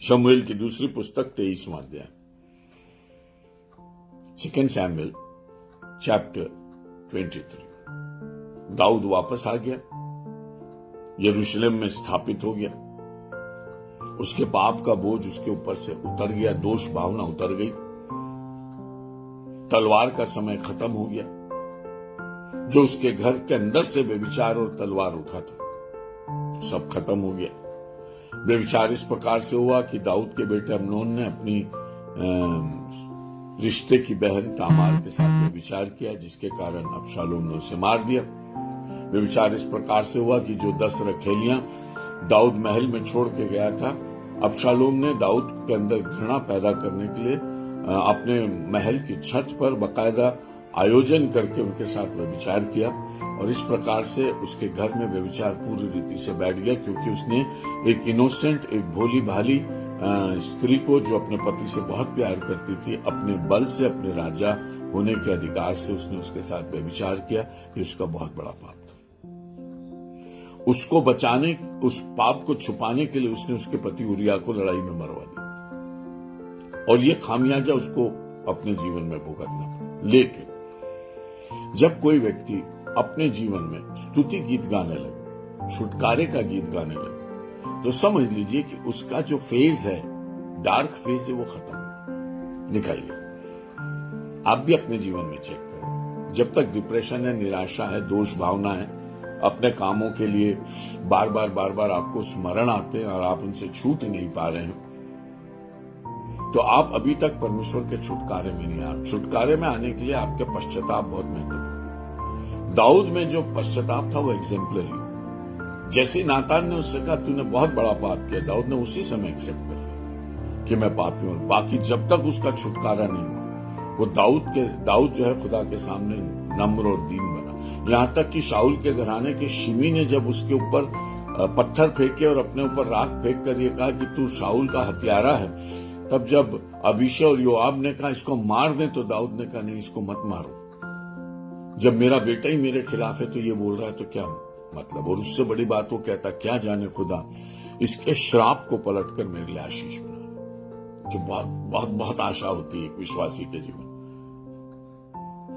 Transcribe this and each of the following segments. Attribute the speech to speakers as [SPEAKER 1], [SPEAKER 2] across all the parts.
[SPEAKER 1] शमूएल की दूसरी पुस्तक 23वां अध्याय। 2 सैमुएल चैप्टर 23। दाऊद वापस आ गया, यरूशलेम में स्थापित हो गया। उसके पाप का बोझ उसके ऊपर से उतर गया, दोष भावना उतर गई, तलवार का समय खत्म हो गया। जो उसके घर के अंदर से व्यभिचार और तलवार उठा था सब खत्म हो गया। व्यभिचार इस प्रकार से हुआ कि दाऊद के बेटे अम्नोन ने अपनी रिश्ते की बहन तामार के साथ व्यभिचार किया, जिसके कारण अबशालोम ने उसे मार दिया। व्यभिचार इस प्रकार से हुआ कि जो 10 रखेलियां दाऊद महल में छोड़ के गया था, अबशालोम ने दाऊद के अंदर घृणा पैदा करने के लिए अपने महल की छत पर बाकायदा आयोजन करके उनके साथ व्यभिचार किया। और इस प्रकार से उसके घर में व्यभिचार पूरी रीति से बैठ गया, क्योंकि उसने एक इनोसेंट, एक भोली भाली स्त्री को, जो अपने पति से बहुत प्यार करती थी, अपने बल से, अपने राजा होने के अधिकार से उसने उसके साथ व्यभिचार किया। ये उसका बहुत बड़ा पाप था। उसको बचाने, उस पाप को छुपाने के लिए उसने उसके पति उरिया को लड़ाई में मरवा दिया, और ये खामियाजा उसको अपने जीवन में भुगतना पड़ा। लेकिन जब कोई व्यक्ति अपने जीवन में स्तुति गीत गाने लगे, छुटकारे का गीत गाने लगे, तो समझ लीजिए कि उसका जो फेज है, डार्क फेज है, वो खत्म। निकालिए, आप भी अपने जीवन में चेक करें। जब तक डिप्रेशन है, निराशा है, दोष भावना है, अपने कामों के लिए बार बार आपको स्मरण आते हैं और आप उनसे छूट नहीं पा रहे हैं, तो आप अभी तक परमेश्वर के छुटकारे में नहीं आए। छुटकारे में आने के लिए आपके पश्चाताप बहुत महत्वपूर्ण। दाऊद में जो पश्चाताप था वो एग्जेम्पलरी। जैसे नातान ने उससे कहा तूने बहुत बड़ा पाप किया, दाऊद ने उसी समय एक्सेप्ट कर लिया कि मैं पापी हूं। बाकी जब तक उसका छुटकारा नहीं हुआ, वो दाऊद जो है खुदा के सामने नम्र और दीन बना। यहां तक कि शाऊल के घराने के शिमी ने जब उसके ऊपर पत्थर फेंके और अपने ऊपर राख फेंक कर ये कहा कि तू शाऊल का हत्यारा है, तब जब अबीशै और योआब ने कहा इसको मार दें, तो दाऊद ने कहा नहीं, इसको मत मारो। जब मेरा बेटा ही मेरे खिलाफ है तो ये बोल रहा है तो क्या मतलब। और उससे बड़ी बात वो कहता, क्या जाने खुदा इसके श्राप को पलटकर मेरे लिए आशीष बना। कि बहुत आशा होती है एक विश्वासी के जीवन।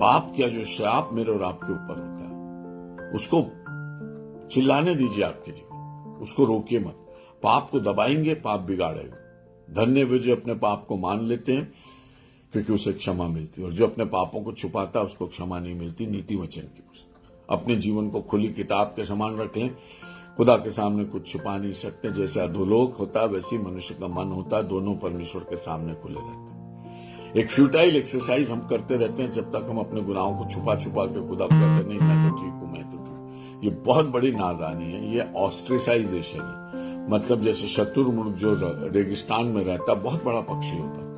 [SPEAKER 1] पाप क्या जो श्राप मेरे और आपके ऊपर होता है, उसको चिल्लाने दीजिए आपके जीवन, उसको रोकिए मत। पाप को दबाएंगे, पाप बिगाड़ेगा। धन्य वे जो अपने पाप को मान लेते हैं, क्योंकि उसे क्षमा मिलती है, और जो अपने पापों को छुपाता है उसको क्षमा नहीं मिलती। नीति वचन की पुस्तक। अपने जीवन को खुली किताब के समान रख लें, खुदा के सामने कुछ छुपा नहीं सकते। जैसे अधोलोक होता है वैसे मनुष्य का मन होता है, दोनों परमेश्वर के सामने खुले रहते हैं। एक फ्यूटाइल एक्सरसाइज हम करते रहते हैं जब तक हम अपने गुनाहों को छुपा के खुदा को कहते नहीं मैं तो ठीक हूं, मैं तो ठीक। ये बहुत बड़ी नादानी है, ये ऑस्ट्रिसाइजेशन है। मतलब जैसे शतुरमुर्ग जो रेगिस्तान में रहता, बहुत बड़ा पक्षी होता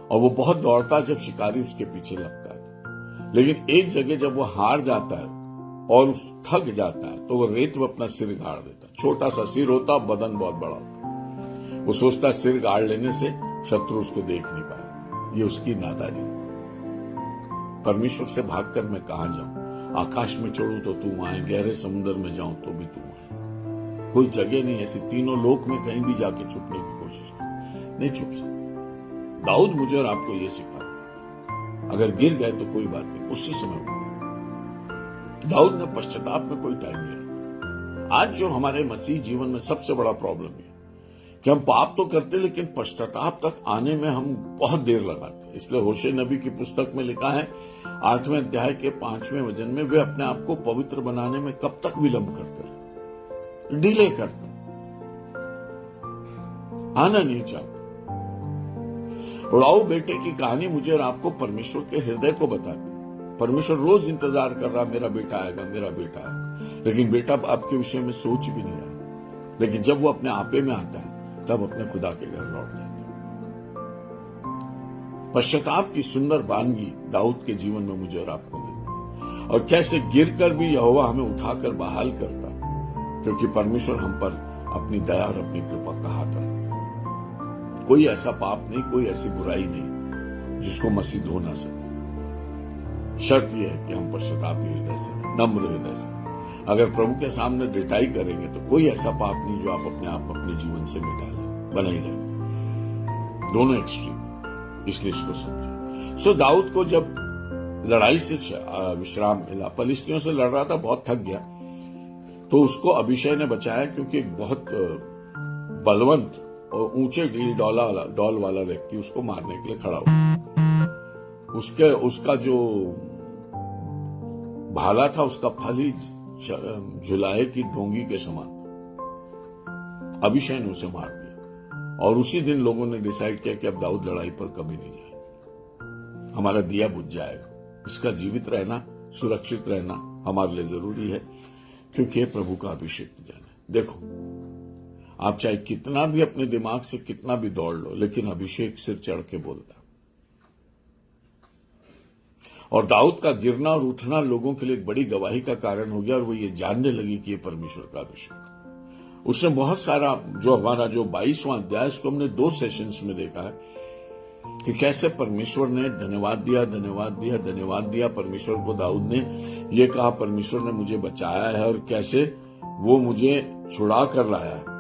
[SPEAKER 1] और वो बहुत दौड़ता जब शिकारी उसके पीछे लगता है, लेकिन एक जगह जब वो हार जाता है और थक जाता है तो वो रेत में अपना सिर गाड़ देता। छोटा सा सिर होता, बदन बहुत बड़ा होता। वो सोचता सिर गाड़ लेने से शत्रु उसको देख नहीं पाएगा। ये उसकी नादानी। परमेश्वर से भागकर मैं कहां जाऊं? आकाश में चढ़ूं तो तू वहां है, गहरे समुद्र में जाऊं तो भी तू वहां है। कोई जगह नहीं ऐसी, तीनों लोक में कहीं भी जाके छुपने की कोशिश कर, नहीं छुप सकते। दाऊद मुझे और आपको ये सिखा, अगर गिर गए तो कोई बात नहीं, उसी समय उठो। दाऊद ने पश्चाताप में कोई टाइम नहीं रखा। आज जो हमारे मसीह जीवन में सबसे बड़ा प्रॉब्लम है कि हम पाप तो करते लेकिन पश्चाताप तक आने में हम बहुत देर लगाते। इसलिए होशे नबी की पुस्तक में लिखा है 8वें अध्याय के 5वें वचन में, वे अपने आप को पवित्र बनाने में कब तक विलंब करते, डिले करते, आना नहीं चाहते। उड़ाऊ बेटे की कहानी मुझे और आपको परमेश्वर के हृदय को बताती। परमेश्वर रोज इंतजार कर रहा, मेरा बेटा आएगा, मेरा बेटा आएगा, लेकिन बेटा आपके विषय में सोच भी नहीं रहा। लेकिन जब वो अपने आपे में आता है तब अपने खुदा के घर लौट जाता है। पश्चाताप की सुंदर वानगी दाऊद के जीवन में मुझे और आपको मिलती, और कैसे गिरकर भी यहोवा हमें उठाकर बहाल करता, क्योंकि परमेश्वर हम पर अपनी दया और अपनी कृपा का हाथ रखता। कोई ऐसा पाप नहीं, कोई ऐसी बुराई नहीं जिसको मसीह धो ना सके। शर्त यह है कि हम पश्चातापी हृदय से, नम्र हृदय से, अगर प्रभु के सामने रिटाई करेंगे तो कोई ऐसा पाप नहीं जो आप अपने जीवन से मिटा लें, बना ही रहेगा। दोनों एक्सट्रीम, इसलिए इसको समझे। सो दाऊद को जब लड़ाई से विश्राम मिला, फलिस्तियों से लड़ रहा था, बहुत थक गया, तो उसको अभिषय ने बचाया, क्योंकि एक बहुत बलवंत और ऊंचे डॉल वाला व्यक्ति उसको मारने के लिए खड़ा हुआ। उसका जो भाला था, उसका फल ही झुलाए की डोंगी के समान। अभिषय ने उसे मार दिया, और उसी दिन लोगों ने डिसाइड किया कि अब दाऊद लड़ाई पर कभी नहीं जाए, हमारा दिया बुझ जाएगा। इसका जीवित रहना, सुरक्षित रहना हमारे लिए जरूरी है, क्योंकि प्रभु का अभिषेक जाना। देखो, आप चाहे कितना भी अपने दिमाग से कितना भी दौड़ लो, लेकिन अभिषेक सिर चढ़ के बोलता। और दाऊद का गिरना और उठना लोगों के लिए एक बड़ी गवाही का कारण हो गया, और वो ये जानने लगी कि ये परमेश्वर का अभिषेक। उसने बहुत सारा जो हमारा जो 22वां अध्याय, उसको हमने 2 सेशंस में देखा है कि कैसे परमेश्वर ने धन्यवाद दिया परमेश्वर को। दाऊद ने ये कहा, परमेश्वर ने मुझे बचाया है, और कैसे वो मुझे छुड़ा कर लाया है,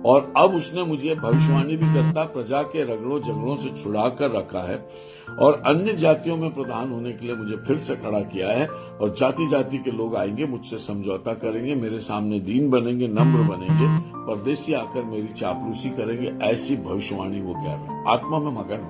[SPEAKER 1] और अब उसने मुझे भविष्यवाणी भी करता प्रजा के रगड़ों झगड़ों से छुड़ा कर रखा है, और अन्य जातियों में प्रधान होने के लिए मुझे फिर से खड़ा किया है। और जाति जाति के लोग आएंगे, मुझसे समझौता करेंगे, मेरे सामने दीन बनेंगे, नम्र बनेंगे, परदेसी आकर मेरी चापलूसी करेंगे। ऐसी भविष्यवाणी वो कह रहा है, आत्मा में मगन हो।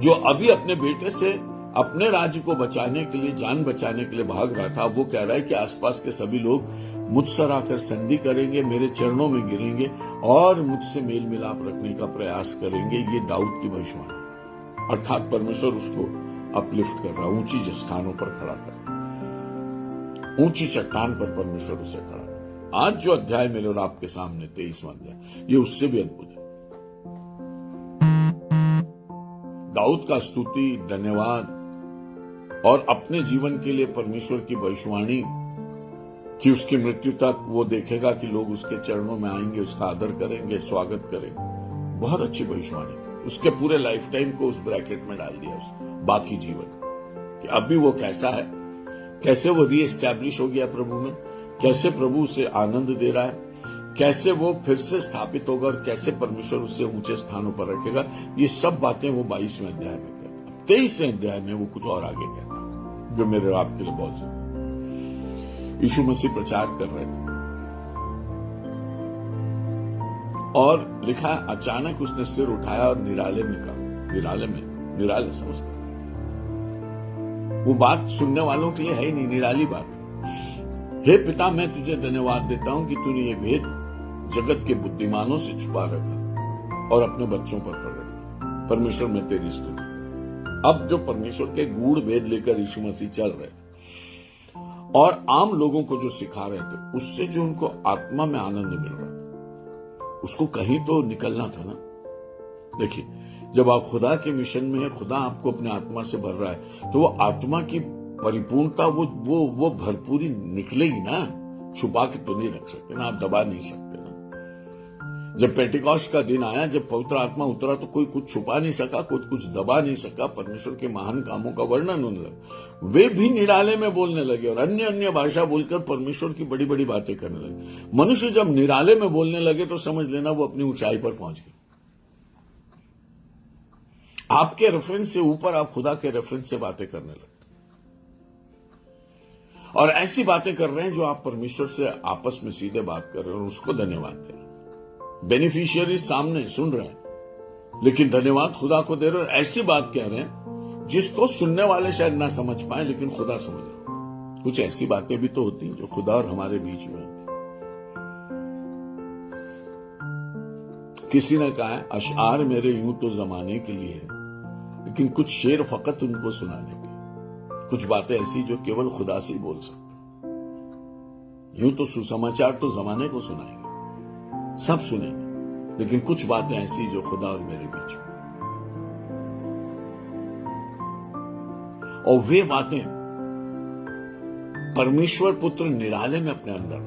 [SPEAKER 1] जो अभी अपने बेटे से अपने राज्य को बचाने के लिए, जान बचाने के लिए भाग रहा था, वो कह रहा है कि आसपास के सभी लोग मुझसे आकर संधि करेंगे, मेरे चरणों में गिरेंगे और मुझसे मेल मिलाप रखने का प्रयास करेंगे। ये दाऊद की भविष्यवाणी, अर्थात परमेश्वर उसको अपलिफ्ट कर रहा, ऊंची स्थानों पर खड़ा कर, ऊंची चट्टान पर परमेश्वर उसे खड़ा कर। आज जो अध्याय मेरे और आपके सामने 23वां अध्याय, ये उससे भी अद्भुत है। दाऊद का स्तुति, धन्यवाद और अपने जीवन के लिए परमेश्वर की भविष्यवाणी कि उसकी मृत्यु तक वो देखेगा कि लोग उसके चरणों में आएंगे, उसका आदर करेंगे, स्वागत करेंगे। बहुत अच्छी भविष्यवाणी। उसके पूरे लाइफ टाइम को उस ब्रैकेट में डाल दिया, उस बाकी जीवन कि अभी वो कैसा है, कैसे वो रीएस्टैब्लिश हो गया प्रभु में, कैसे प्रभु उसे आनंद दे रहा है, कैसे वो फिर से स्थापित होगा, और कैसे परमेश्वर उससे ऊंचे स्थानों पर रखेगा। ये सब बातें वो 22वें अध्याय में कहता है। 23वें अध्याय में वो कुछ और आगे कहता है, जो मेरे आपके लिए बहुत जरूरी। यीशु मसीह प्रचार कर रहे थे, और लिखा, अचानक उसने सिर उठाया और निराले में कहा, निराले समझते, वो बात सुनने वालों के लिए है ही नहीं, निराली बात। हे पिता, मैं तुझे धन्यवाद देता हूं कि तूने ये भेद जगत के बुद्धिमानों से छुपा रखा और अपने बच्चों पर प्रकट किया। परमेश्वर में तेरी स्तुति। अब जो परमेश्वर के गूढ़ भेद लेकर यीशु मसीह चल रहे थे और आम लोगों को जो सिखा रहे थे, उससे जो उनको आत्मा में आनंद मिल रहा था, उसको कहीं तो निकलना था ना। देखिए, जब आप खुदा के मिशन में है, खुदा आपको अपने आत्मा से भर रहा है, तो वो आत्मा की परिपूर्णता वो भरपूरी निकलेगी ना। छुपा के तो नहीं रख सकते ना, आप दबा नहीं सकते ना। जब पेंटिकॉस्ट का दिन आया, जब पवित्र आत्मा उतरा, तो कोई कुछ छुपा नहीं सका, कुछ दबा नहीं सका। परमेश्वर के महान कामों का वर्णन होने लगा। वे भी निराले में बोलने लगे और अन्य भाषा बोलकर परमेश्वर की बड़ी बड़ी बातें करने लगे। मनुष्य जब निराले में बोलने लगे तो समझ लेना वो अपनी ऊंचाई पर पहुंच गए। आपके रेफरेंस से ऊपर आप खुदा के रेफरेंस से बातें करने लगते, और ऐसी बातें कर रहे हैं जो आप परमेश्वर से आपस में सीधे बात कर रहे हैं, और उसको धन्यवाद दे रहे हैं। बेनिफिशियरी सामने सुन रहे हैं, लेकिन धन्यवाद खुदा को दे रहे हैं। ऐसी बात कह रहे हैं जिसको सुनने वाले शायद ना समझ पाए, लेकिन खुदा समझ रहे। कुछ ऐसी बातें भी तो होती हैं जो खुदा और हमारे बीच में। किसी ने कहा है, अशआर मेरे यूं तो जमाने के लिए है, लेकिन कुछ शेर फकत उनको सुनाने के। कुछ बातें ऐसी जो केवल खुदा से ही बोल सकते। यूं तो सुसमाचार तो जमाने को सुनाएंगे, सब सुनेंगे, लेकिन कुछ बातें ऐसी जो खुदा और मेरे बीच में। और वे बातें परमेश्वर पुत्र निराले में अपने अंदर,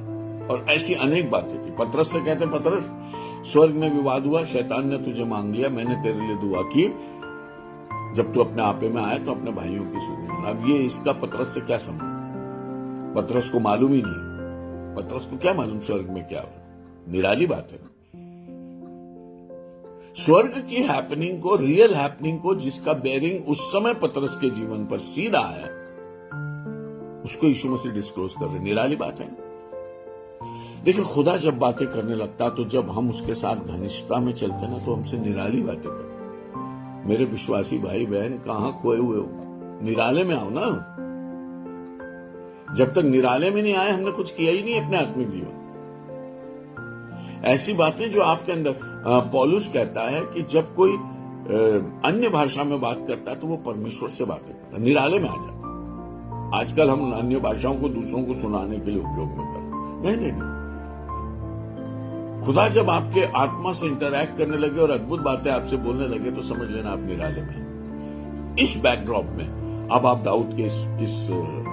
[SPEAKER 1] और ऐसी अनेक बातें थी। पतरस से कहते, पतरस, स्वर्ग में विवाद हुआ, शैतान ने तुझे मांग लिया, मैंने तेरे लिए दुआ की, जब तू अपने आपे में आए तो अपने भाइयों की सुनी। अब ये इसका पतरस से क्या संबंध? पतरस को मालूम ही नहीं। पतरस को क्या मालूम स्वर्ग में क्या हो? निराली बात है। स्वर्ग की हैपनिंग को, रियल हैपनिंग को, जिसका बेरिंग उस समय पतरस के जीवन पर सीधा है, उसको यीशु मसीह डिस्क्लोज कर रहे। निराली बात है। देखिए, खुदा जब बातें करने लगता तो जब हम उसके साथ घनिष्ठता में चलते ना तो हमसे निराली बातें करते। मेरे विश्वासी भाई बहन, कहां खोए हुए हो? निराले में आओ ना। जब तक निराले में नहीं आए हमने कुछ किया ही नहीं अपने आत्मिक जीवन। ऐसी बातें जो आपके अंदर, पौलुस कहता है कि जब कोई अन्य भाषा में बात करता है तो वो परमेश्वर से बातें करता है, निराले में आ जाता है। आजकल हम अन्य भाषाओं को दूसरों को सुनाने के लिए उपयोग में कर नहीं। खुदा जब आपके आत्मा से इंटरैक्ट करने लगे और अद्भुत बातें आपसे बोलने लगे तो समझ लेना आप निराले में। इस बैकड्रॉप में अब आप दाऊद के इस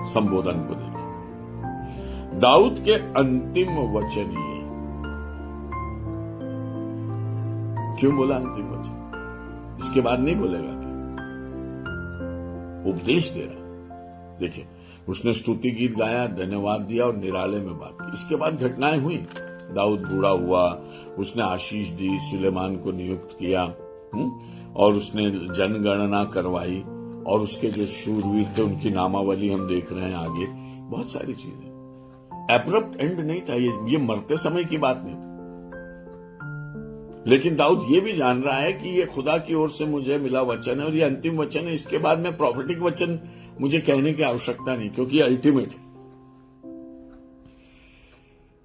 [SPEAKER 1] संबोधन को देखिए। दाऊद के अंतिम वचन ये, क्यों बोला अंतिम वचन? इसके बाद नहीं बोलेगा क्या? उपदेश दे रहा। देखिए, उसने स्तुति गीत गाया, धन्यवाद दिया और निराले में बात की। इसके बाद घटनाएं हुई। दाऊद बूढ़ा हुआ, उसने आशीष दी, सुलेमान को नियुक्त किया, और उसने जनगणना करवाई, और उसके जो शूरवीर थे उनकी नामावली हम देख रहे हैं आगे। बहुत सारी चीजें। एब्रप्ट एंड नहीं था, ये मरते समय की बात नहीं। लेकिन दाऊद ये भी जान रहा है कि ये खुदा की ओर से मुझे मिला वचन है और ये अंतिम वचन है। इसके बाद में प्रॉफिटिक वचन मुझे कहने की आवश्यकता नहीं, क्योंकि ये अल्टीमेट है।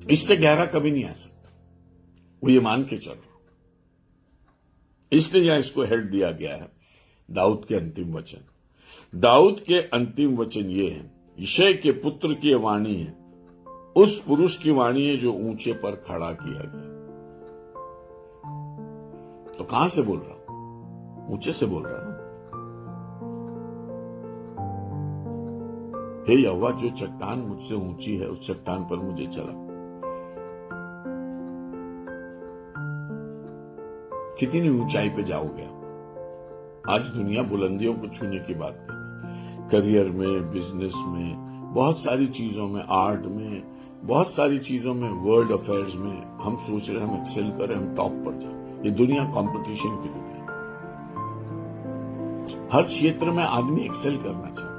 [SPEAKER 1] इससे गहरा कभी नहीं आ सकता। वो ये मान के चल रहा। इसलिए यहां इसको हेड दिया गया है, दाऊद के अंतिम वचन। दाऊद के अंतिम वचन ये है, यिशै के पुत्र की वाणी है, उस पुरुष की वाणी है जो ऊंचे पर खड़ा किया गया। तो कहां से बोल रहा? ऊंचे से बोल रहा ना। हे यहोवा, जो चट्टान मुझसे ऊंची है उस चट्टान पर मुझे चला। कितनी ऊंचाई पे जाओगे आप? आज दुनिया बुलंदियों को छूने की बात कर रही है। करियर में, बिजनेस में, बहुत सारी चीजों में, आर्ट में, बहुत सारी चीजों में, वर्ल्ड अफेयर्स में हम सोच रहे हम एक्सेल करें, हम टॉप पर जाए। ये दुनिया कंपटीशन की दुनिया। हर क्षेत्र में आदमी एक्सेल करना चाहता,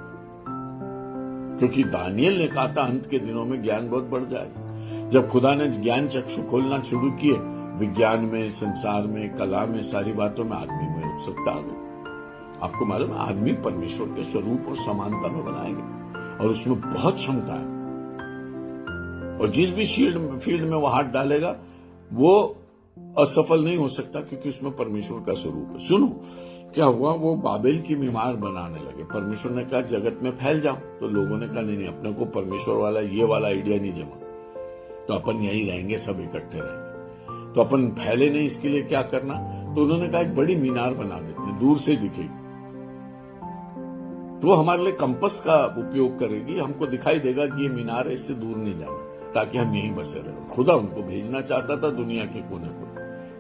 [SPEAKER 1] क्योंकि दानियल ने कहा था अंत के दिनों में ज्ञान बहुत बढ़ जाएगा। जब खुदा ने ज्ञान चक्षु खोलना शुरू किए, विज्ञान में, संसार में, कला में, सारी बातों में आदमी में उत्सुकता आ गई। आपको मालूम है, आदमी परमेश्वर के स्वरूप और समानता में बनाए गए और उसमें बहुत क्षमता है। और जिस भी फील्ड में वो हाथ डालेगा वो असफल नहीं हो सकता, क्योंकि उसमें परमेश्वर का स्वरूप है। सुनो क्या हुआ, वो बाबेल की मीमार बनाने लगे। परमेश्वर ने कहा जगत में फैल जाओ, तो लोगों ने कहा नहीं, अपने को परमेश्वर वाला ये वाला आइडिया नहीं जमा, तो अपन यही रहेंगे, सब इकट्ठे रहेंगे। तो अपन फैले नहीं, इसके लिए क्या करना? तो उन्होंने कहा एक बड़ी मीनार बना देते हैं, दूर से दिखेगी, तो वो हमारे लिए कंपस का उपयोग करेगी, हमको दिखाई देगा कि ये मीनार है, इससे दूर नहीं जाना, ताकि हम यहीं बसे रहे। खुदा उनको भेजना चाहता था दुनिया के कोने कोने।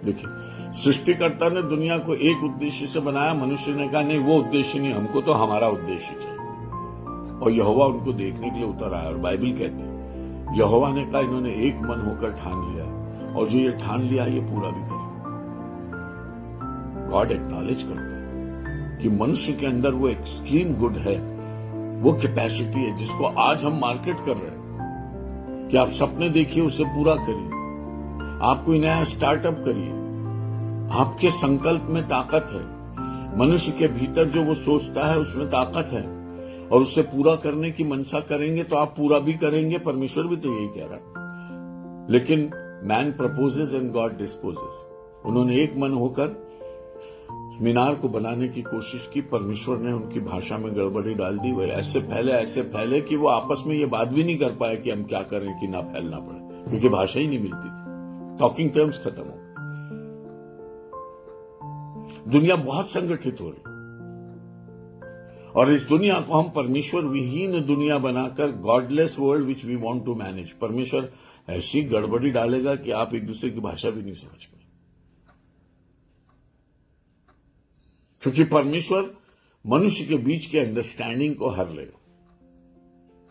[SPEAKER 1] देखिए, सृष्टिकर्ता ने दुनिया को एक उद्देश्य से बनाया, मनुष्य ने कहा नहीं, वो उद्देश्य नहीं, हमको तो हमारा उद्देश्य चाहिए। और यहोवा उनको देखने के लिए उतर आया। और बाइबल कहती है यहोवा ने कहा इन्होंने एक मन होकर ठान लिया, और जो ये ठान लिया ये पूरा भी करें। गॉड एक्नॉलेज करता है कि मनुष्य के अंदर वो एक्सट्रीम गुड है, वो कैपेसिटी है जिसको आज हम मार्केट कर रहे हैं कि आप सपने देखिए, उसे पूरा करिए, आप कोई नया स्टार्टअप करिए। आपके संकल्प में ताकत है। मनुष्य के भीतर जो वो सोचता है उसमें ताकत है, और उसे पूरा करने की मनसा करेंगे तो आप पूरा भी करेंगे। परमेश्वर भी तो यही कह रहा। लेकिन man proposes and God disposes. उन्होंने एक मन होकर मीनार को बनाने की कोशिश की, परमेश्वर ने उनकी भाषा में गड़बड़ी डाल दी। वह ऐसे फैले कि वो आपस में ये बात भी नहीं कर पाए कि हम क्या करें कि ना फैलना पड़े, क्योंकि भाषा ही नहीं मिलती थी। टॉकिंग टर्म्स खत्म हो। दुनिया बहुत संगठित हो रही, और इस दुनिया को हम परमेश्वर विहीन दुनिया बनाकर, godless world which we want to manage, परमेश्वर ऐसी गड़बड़ी डालेगा कि आप एक दूसरे की भाषा भी नहीं समझ पाए। क्योंकि परमेश्वर मनुष्य के बीच के अंडरस्टैंडिंग को हर लेगा।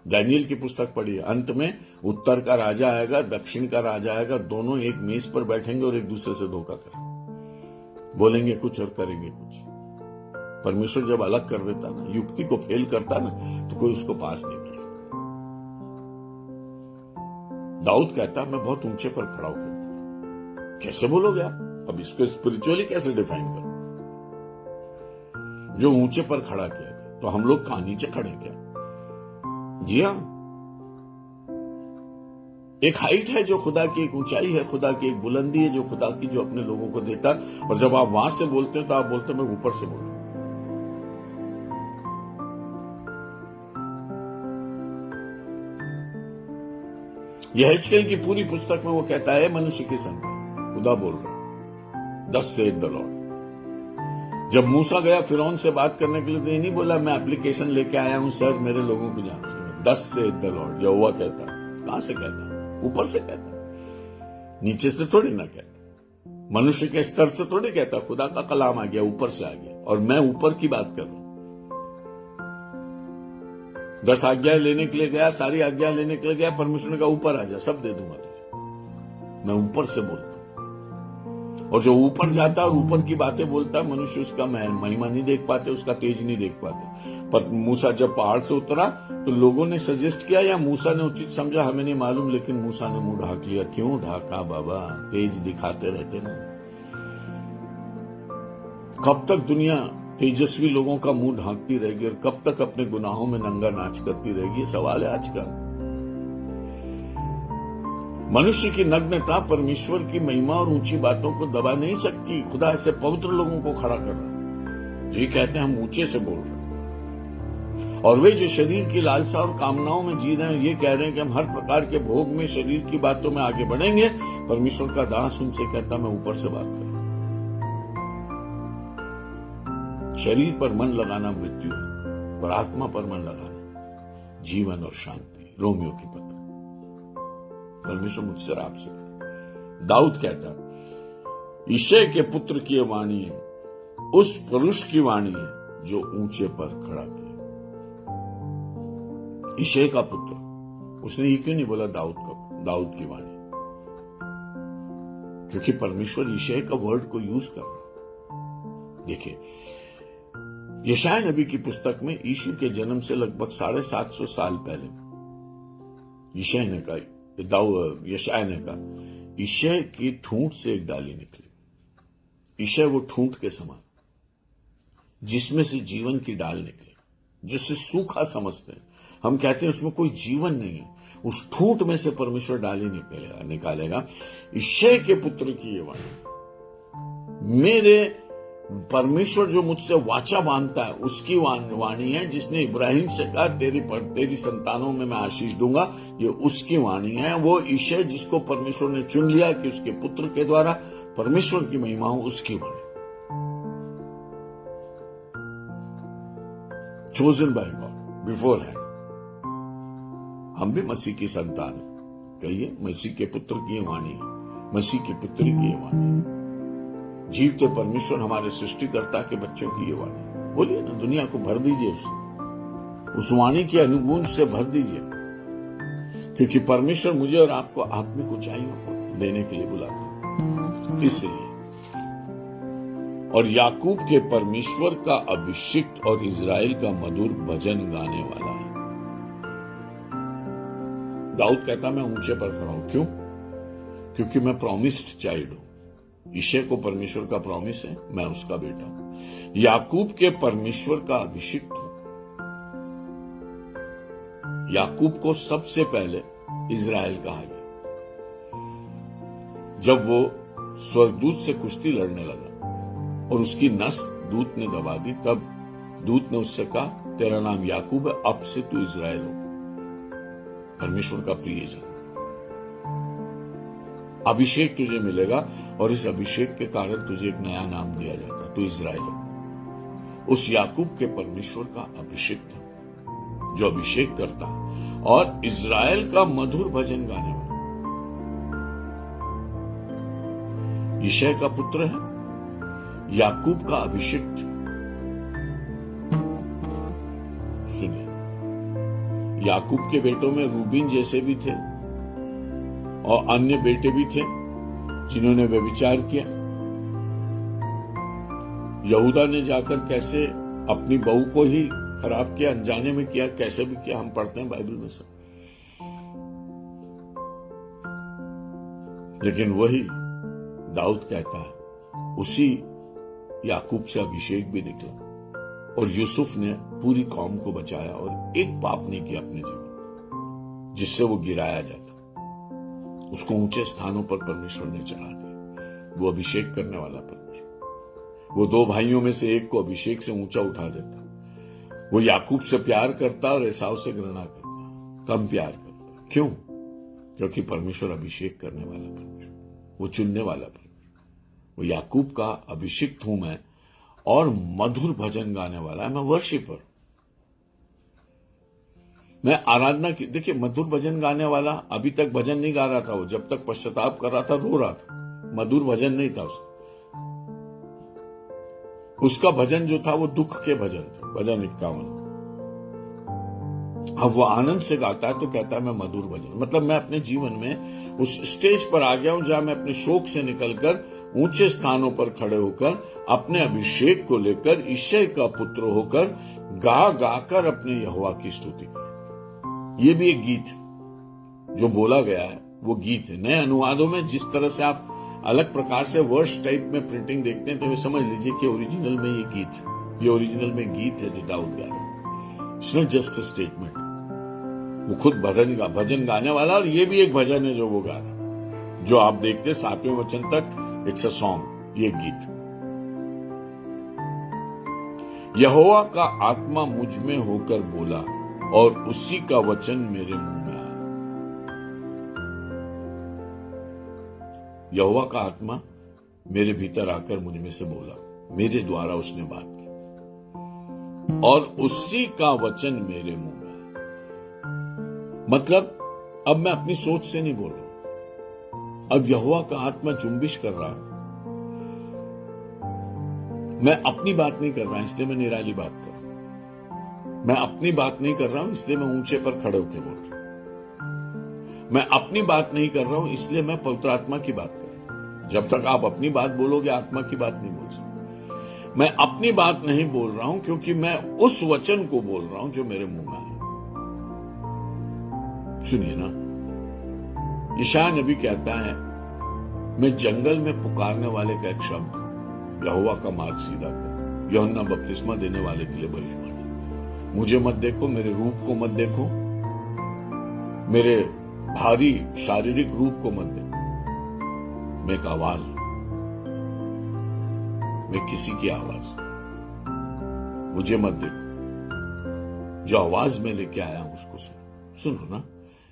[SPEAKER 1] दानियल की पुस्तक पढ़िए, अंत में उत्तर का राजा आएगा, दक्षिण का राजा आएगा, दोनों एक मेज पर बैठेंगे और एक दूसरे से धोखा करेंगे। बोलेंगे कुछ और करेंगे कुछ। परमेश्वर जब अलग कर देता ना, युक्ति को फेल करता ना, तो कोई उसको पास नहीं कर सकता। दाऊद कहता मैं बहुत ऊंचे पर खड़ा होकर। कैसे बोलोगे आप? अब इसको स्पिरिचुअली कैसे डिफाइन करो? जो ऊंचे पर खड़ा किया गया, तो हम लोग कहां नीचे खड़े क्या? जी हां, एक हाइट है जो खुदा की, एक ऊंचाई है खुदा की, एक बुलंदी है जो खुदा की, जो अपने लोगों को देता। और जब आप वहां से बोलते हैं तो आप बोलते हैं मैं ऊपर से बोल रहा हूं। यहेजकेल की पूरी पुस्तक में वो कहता है मनुष्य की संतान, खुदा बोल रहा है, थस सेथ द लॉर्ड। जब मूसा गया फिरौन से बात करने के लिए, तो ये नहीं बोला मैं एप्लीकेशन लेके आया हूं सर मेरे लोगों को जान चाहिए। थस सेथ द लॉर्ड यहोवा कहता है। कहां से कहता है? ऊपर से कहता है, नीचे से थोड़ी ना कहता, मनुष्य के स्तर से थोड़ी कहता। खुदा का कलाम आ गया, ऊपर से आ गया, और मैं ऊपर की बात कर रहा हूं। 10 आज्ञा लेने के लिए गया, सारी आज्ञा लेने के लिए गया, परमेश्वर ने कहा ऊपर आ जा, सब दे दूंगा तुझे। मैं ऊपर से बोलता हूं। और जो ऊपर जाता है और ऊपर की बातें बोलता है, मनुष्य उसका महिमा नहीं देख पाते, उसका तेज नहीं देख पाते। पर मूसा जब पहाड़ से उतरा तो लोगों ने सजेस्ट किया या मूसा ने उचित समझा हमें नहीं मालूम, लेकिन मूसा ने मुंह ढाक लिया। क्यों ढाका बाबा? तेज दिखाते रहते ना। कब तक दुनिया तेजस्वी लोगों का मुंह ढांकती रहेगी और कब तक अपने गुनाहों में नंगा नाच करती रहेगी? सवाल है आज का। मनुष्य की नग्नता परमेश्वर की महिमा और ऊंची बातों को दबा नहीं सकती। खुदा ऐसे पवित्र लोगों को खड़ा कर रहा है जी, कहते हैं हम ऊंचे से बोल रहे हैं। और वे जो शरीर की लालसा और कामनाओं में जी रहे हैं, ये कह रहे हैं कि हम हर प्रकार के भोग में, शरीर की बातों में आगे बढ़ेंगे। परमेश्वर का दास उनसे कहता मैं ऊपर से बात कर रहा हूं। शरीर पर मन लगाना मृत्यु है, पर आत्मा पर मन लगाना जीवन और शांति। रोमियो की पत्र। परमेश्वर मुझसे आपसे। दाऊद कहता यिशै के पुत्र की वाणी है, उस पुरुष की वाणी है जो ऊंचे पर खड़ा किया। यिशै का पुत्र, उसने ये क्यों नहीं बोला दाऊद की वाणी? क्योंकि परमेश्वर यिशै का वर्ड को यूज कर रहा। देखिए, यशायाह नबी की पुस्तक में यीशु के जन्म से लगभग 750 साल पहले यशायाह ने कहा यिशै की ठूंठ से एक डाली निकली। यिशै वो ठूंठ के समान जिसमें से जीवन की डाल निकली, जिससे सूखा समझते हैं हम, कहते हैं उसमें कोई जीवन नहीं है। उस ठूंठ में से परमेश्वर डाली निकालेगा। यिशै के पुत्र की ये वाणी, मेरे परमेश्वर जो मुझसे वाचा बांधता है उसकी वाणी है, जिसने इब्राहिम से कहा तेरी संतानों में मैं आशीष दूंगा, ये उसकी वाणी है। वो यिशै जिसको परमेश्वर ने चुन लिया कि उसके पुत्र के द्वारा परमेश्वर की महिमा हो, उसकी वाणी। Chosen by God beforehand. हम भी मसीह की संतान है। कहिए मसीह के पुत्र की वाणी है, मसीह के पुत्र की वाणी है। जीवते परमेश्वर हमारे सृष्टिकर्ता के बच्चों की ये वाणी। बोलिए ना, दुनिया को भर दीजिए उस वाणी के अनुगुण से भर दीजिए, क्योंकि परमेश्वर मुझे और आपको आत्मिक ऊंचाइयों को देने के लिए बुलाता है। इसलिए और याकूब के परमेश्वर का अभिषिक्त और इजराइल का मधुर भजन गाने वाला है। दाऊद कहता मैं ऊंचे पर खड़ा हूं। क्यों? क्योंकि मैं प्रॉमिस्ड चाइल्ड हूं। यिशै को परमेश्वर का प्रॉमिस है, मैं उसका बेटा हूं। याकूब के परमेश्वर का अभिषिक्त हूं। याकूब को सबसे पहले इजराइल कहा गया जब वो स्वर्गदूत से कुश्ती लड़ने लगा और उसकी नस दूत ने दबा दी। तब दूत ने उससे कहा तेरा नाम याकूब है, अब से तू इजराइल हो, परमेश्वर का प्रियजन। अभिषेक तुझे मिलेगा और इस अभिषेक के कारण तुझे एक नया नाम दिया जाता, तू इजराइल हो। उस याकूब के परमेश्वर का अभिषेक था जो अभिषेक करता और इजराइल का मधुर भजन गाने वाला। यिशै का पुत्र है, याकूब का अभिषेक। सुनिए, याकूब के बेटों में रूबीन जैसे भी थे और अन्य बेटे भी थे जिन्होंने व्यभिचार किया। यहूदा ने जाकर कैसे अपनी बहू को ही खराब किया, अनजाने में किया, कैसे भी किया, हम पढ़ते हैं बाइबल में सब। लेकिन वही दाऊद कहता है, उसी याकूब से अभिषेक भी निकला और यूसुफ ने पूरी कौम को बचाया और एक पाप नहीं किया अपने जीवन जिससे वो गिराया जाता। उसको ऊंचे स्थानों पर परमेश्वर ने चढ़ा दिया। वो अभिषेक करने वाला परमेश्वर। वो दो भाइयों में से एक को अभिषेक से ऊंचा उठा देता। वो याकूब से प्यार करता और एसाव से घृणा करता, कम प्यार करता। क्यों? क्योंकि परमेश्वर अभिषेक करने वाला परमेश्वर, वो चुनने वाला परमेश्वर। वो याकूब का अभिषिक्त हूं मैं और मधुर भजन गाने वाला है, मैं वर्शिपर, मैं आराधना की। देखिए, मधुर भजन गाने वाला अभी तक भजन नहीं गा रहा था, वो जब तक पश्चाताप कर रहा था रो रहा था, मधुर भजन नहीं था उसका। उसका भजन जो था वो दुख के भजन थे, भजन 51। अब वो आनंद से गाता है तो कहता है मैं मधुर भजन, मतलब मैं अपने जीवन में उस स्टेज पर आ गया हूं जहां मैं अपने शोक से निकलकर ऊंचे स्थानों पर खड़े होकर अपने अभिषेक को लेकर ईशय का पुत्र होकर गा गाकर अपने यहोवा की स्तुति कर। ये भी एक गीत है जो बोला गया है, वो गीत है। नए अनुवादों में जिस तरह से आप अलग प्रकार से वर्स टाइप में प्रिंटिंग देखते हैं तो ये समझ लीजिए कि ओरिजिनल में ये गीत है, ये ओरिजिनल में गीत है जो दाऊद गा रहा है। It's not just a statement. वो खुद भजन गाने वाला, और ये भी एक भजन है जो वो गा रहा है, जो आप देखते 7वें वचन तक इट्स अ सॉन्ग, ये गीत। यहोवा का आत्मा मुझ में होकर बोला और उसी का वचन मेरे मुंह में आया। यहोवा का आत्मा मेरे भीतर आकर मुझ में से बोला, मेरे द्वारा उसने बात की और उसी का वचन मेरे मुंह में आया। मतलब अब मैं अपनी सोच से नहीं बोल रहा, अब यहोवा का आत्मा जुम्बिश कर रहा है। मैं अपनी बात नहीं कर रहा, इसलिए मैं निराली बात कर रहा हूं। मैं अपनी बात नहीं कर रहा हूं, इसलिए मैं ऊंचे पर खड़े होकर बोल रहा हूं। मैं अपनी बात नहीं कर रहा हूं, इसलिए मैं पवित्र आत्मा की बात कर रहा हूं। जब तक आप अपनी बात बोलोगे, आत्मा की बात नहीं बोल सकते। मैं अपनी बात नहीं बोल रहा हूं क्योंकि मैं उस वचन को बोल रहा हूं जो मेरे मुंह में है। सुनिए ना, यशायाह नबी कहता है, मैं जंगल में पुकारने वाले का एक शब्द, यहोवा का मार्ग सीधा कर। यूहन्ना बपतिस्मा देने वाले के लिए भविष्यवाणी, मुझे मत देखो, मेरे रूप को मत देखो, मेरे भारी शारीरिक रूप को मत देखो। मैं एक आवाज हूं, मैं किसी की आवाज, मुझे मत देखो। जो आवाज में लेके आया हूं उसको सुनो ना।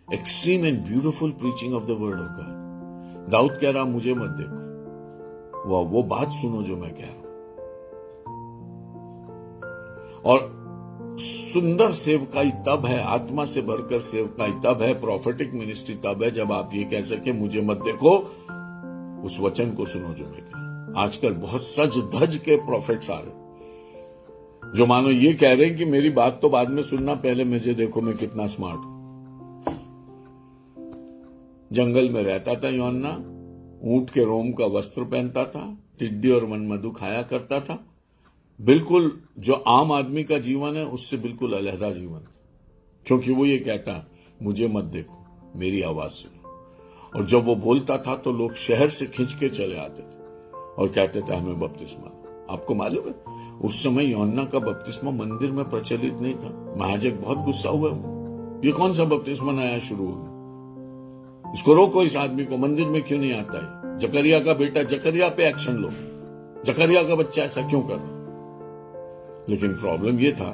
[SPEAKER 1] Extreme and beautiful preaching of the word of God. Daud कह रहा मुझे मत देखो, वो बात सुनो जो मैं कह रहा हूं। और सुंदर सेवकाई तब है, आत्मा से भरकर सेवकाई तब है, प्रॉफिटिक मिनिस्ट्री तब है जब आप ये कह सके मुझे मत देखो, उस वचन को सुनो जो मैं कह रहा हूं। आजकल बहुत सज धज के प्रॉफिट्स आ रहे जो मानो ये कह रहे हैं कि मेरी बात तो बाद में सुनना, पहले मुझे देखो मैं कितना स्मार्ट हूं। जंगल में रहता था यूहन्ना, ऊंट के रोम का वस्त्र पहनता था, टिड्डी और वनमधु खाया करता था। बिल्कुल जो आम आदमी का जीवन है उससे बिल्कुल अलहदा जीवन, क्योंकि वो ये कहता मुझे मत देखो, मेरी आवाज सुनो। और जब वो बोलता था तो लोग शहर से खींच के चले आते थे और कहते थे हमें बपतिस्मा। आपको मालूम है उस समय यूहन्ना का बपतिस्मा मंदिर में प्रचलित नहीं था। महायाजक बहुत गुस्सा हुए, ये कौन सा बपतिस्मा नया शुरू हो गया, इसको रोको, इस आदमी को, मंदिर में क्यों नहीं आता है। जकरिया का बेटा, जकरिया पे एक्शन लो, जकरिया का बच्चा ऐसा क्यों कर रहा। लेकिन प्रॉब्लम यह था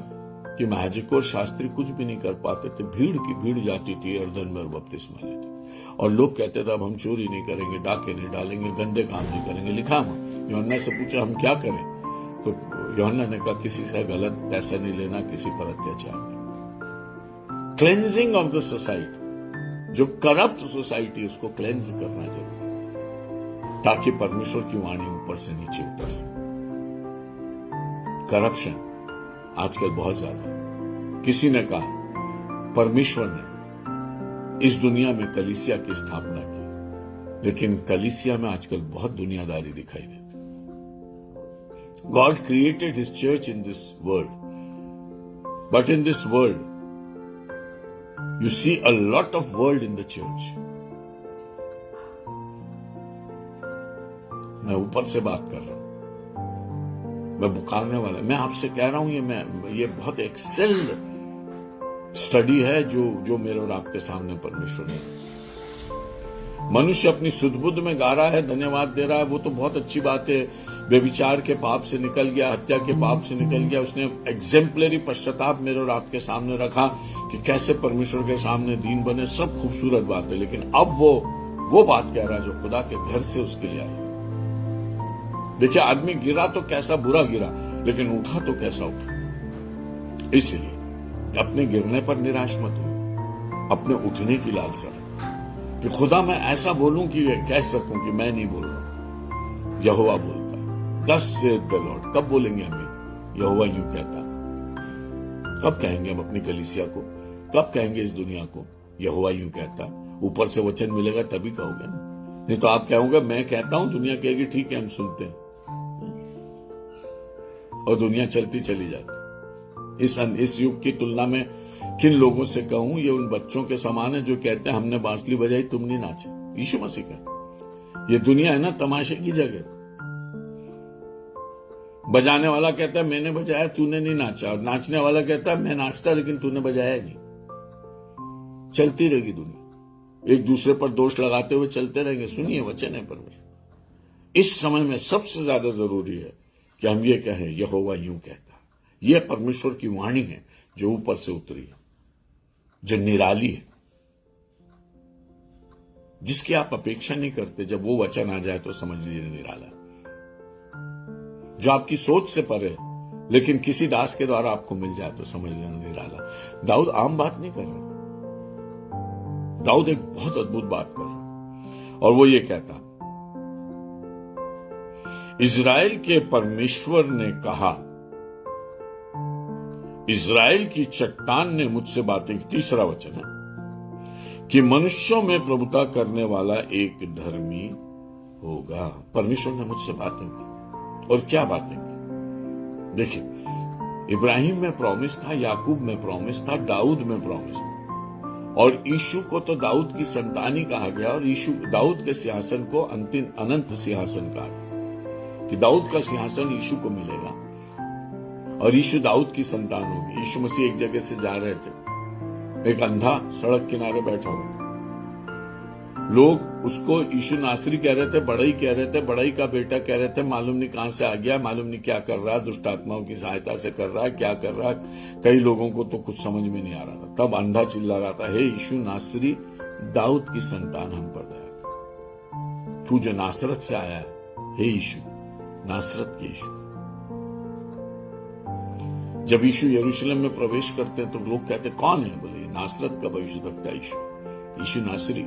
[SPEAKER 1] कि महायाजक और शास्त्री कुछ भी नहीं कर पाते थे। भीड़ की भीड़ जाती थी यरदन में और बपतिस्मा लेते, और लोग कहते थे अब हम चोरी नहीं करेंगे, डाके नहीं डालेंगे, गंदे काम नहीं करेंगे, लिखा हम। यूहन्ना से पूछा हम क्या करें, तो यूहन्ना ने कहा किसी से गलत पैसा नहीं लेना, किसी पर अत्याचार नहीं। क्लेंजिंग ऑफ द सोसाइटी, जो करप्ट सोसाइटी उसको क्लेंज करना जरूरी, ताकि परमेश्वर की वाणी ऊपर से नीचे उतर सके। करप्शन आजकल बहुत ज्यादा। किसी ने कहा परमेश्वर ने इस दुनिया में कलीसिया की स्थापना की, लेकिन कलीसिया में आजकल बहुत दुनियादारी दिखाई देती। God created His church in this world. But in this world, you see a lot of world in the church. मैं ऊपर से बात कर रहा हूं, मैं पुकारने वाला, मैं आपसे कह रहा हूं ये बहुत एक्सेल्ड स्टडी है जो मेरे और आपके सामने परमेश्वर ने। मनुष्य अपनी सुध-बुध में गा रहा है, धन्यवाद दे रहा है, वो तो बहुत अच्छी बात है। व्यभिचार के पाप से निकल गया, हत्या के पाप से निकल गया, उसने एग्जेम्पलरी पश्चाताप मेरे और आपके सामने रखा कि कैसे परमेश्वर के सामने दीन बने, सब खूबसूरत बात है। लेकिन अब वो बात कह रहा है जो खुदा के घर से उसके लिए आई। देखिए, आदमी गिरा तो कैसा बुरा गिरा, लेकिन उठा तो कैसा उठा। इसलिए अपने गिरने पर निराश मत हो, अपने उठने की लालसा रखो कि खुदा मैं ऐसा बोलूं कि कह सकूं कि मैं नहीं बोल रहा, यहोवा बोलता है, thus saith the Lord। कब बोलेंगे हमें यहोवा यूं कहता? कब कहेंगे हम अपनी कलीसिया को, कब कहेंगे इस दुनिया को यहोवा यूं कहता? ऊपर से वचन मिलेगा तभी कहोगे ना, नहीं तो आप कहोगे मैं कहता हूं, दुनिया कहेगी ठीक है हम सुनते हैं, और दुनिया चलती चली जाती। इस युग की तुलना में किन लोगों से कहूं, ये उन बच्चों के समान है जो कहते हैं हमने बांसुरी बजाई तुम नहीं नाचे। यीशु मसीह कहता, ये दुनिया है ना तमाशे की जगह। बजाने वाला कहता है मैंने बजाया तूने नहीं नाचा, और नाचने वाला कहता है मैं नाचता लेकिन तूने बजाया नहीं। चलती रहेगी दुनिया, एक दूसरे पर दोष लगाते हुए चलते रहेंगे। सुनिए, वचन है परमेश्वर। इस समय में सबसे ज्यादा जरूरी है कि हम ये कहें यहोवा यूं कहता। यह परमेश्वर की वाणी है जो ऊपर से उतरी है, जो निराली है, जिसकी आप अपेक्षा नहीं करते। जब वो वचन आ जाए तो समझ लीजिए निराला, जो आपकी सोच से परे लेकिन किसी दास के द्वारा आपको मिल जाए तो समझ लेना निराला। दाऊद आम बात नहीं कर रहा, दाऊद एक बहुत अद्भुत बात कर रहा, और वो ये कहता, इजराइल के परमेश्वर ने कहा, इजराइल की चट्टान ने मुझसे बातें। तीसरा वचन है कि मनुष्यों में प्रभुता करने वाला एक धर्मी होगा। परमेश्वर ने मुझसे बातें की, और क्या बातें की? देखिए, इब्राहिम में प्रॉमिस था, याकूब में प्रॉमिस था, दाऊद में प्रॉमिस था, और यीशु को तो दाऊद की संतान ही कहा गया, और यीशु दाऊद के सिंहासन को अंतिम अनंत सिंहासन कहा कि दाऊद का सिंहासन यीशु को मिलेगा, और यीशु दाऊद की संतान होगी। यीशु मसीह एक जगह से जा रहे थे, एक अंधा सड़क किनारे बैठा हुआ था। लोग उसको यीशु नासरी कह रहे थे, बड़ई कह रहे थे, बड़ई का बेटा कह रहे थे, मालूम नहीं कहां से आ गया, मालूम नहीं क्या कर रहा है, दुष्ट आत्माओं की सहायता से कर रहा है, क्या कर रहा है। कई लोगों को तो कुछ समझ में नहीं आ रहा था। तब अंधा चिल्ला रहा था, हे यीशु नासरी, दाऊद की संतान हम पर दया कर, तू जो नासरत से आया है, हे यीशु, नासरत के यीशु। जब यीशु यरूशलेम में प्रवेश करते हैं तो लोग कहते कौन है? बोले नासरत का भविष्यवक्ता यीशु। यीशु नासरी,